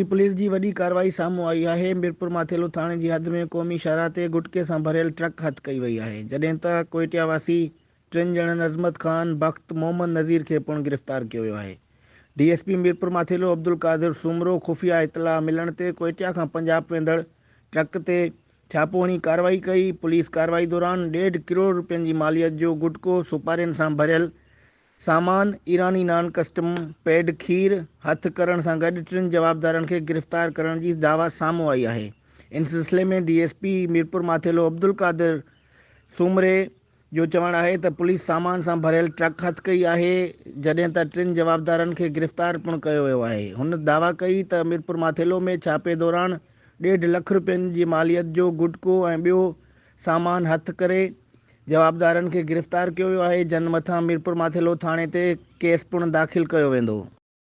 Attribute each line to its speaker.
Speaker 1: मोची पुलिस की वही कार्रवाई सामू आई है। मीरपुर माथेलो थाने की हद में क़ौमी शाहराह ते गुटके से भरियल ट्रक हथ कई वई है, जडें त कोइटिया वासी 3 ॼणनि अज़मत खान, बख्त, मोहम्मद नज़ीर के पिणु गिरफ़्तार कियो वियो आहे। डीएसपी मीरपुर माथेलो अब्दुल कादिर सूमरो खुफ़िया इतला मिलण ते कोइटिया खां पंजाब वेंदड़ ट्रक ते छापो हणी कार्रवाई कई। पुलिस कार्रवाई दौरान 1.5 करोड़ रुपयनि जी मालियत जो गुटको, सुपारियुनि सां भरियल सामान, ईरानी नान कस्टम पैड खीर हथ करण सां गॾु 3 जवाबदारनि खे गिरफ़्तार करण जी दावा साम्हूं आई आहे। इन सिलसिले में डीएसपी मीरपुर माथेलो अब्दुल कादिर सूमरे जो चवणु आहे त पुलिस सामान सां भरियल ट्रक हथ कई आहे, जॾहिं त 3 जवाबदारनि खे गिरफ़्तार पिणु कयो वियो आहे। हुन दावा कई त मीरपुर माथेलो में छापे दौरान 1.5 लख रुपयनि जी मालियत जो गुटको ऐं ॿियो सामान हथ करे जवाबदारनि खे गिरफ़्तार कियो वियो आहे, जन मथां मीरपुर माथेलो थाणे ते केस पिणु दाख़िल कयो वेंदो।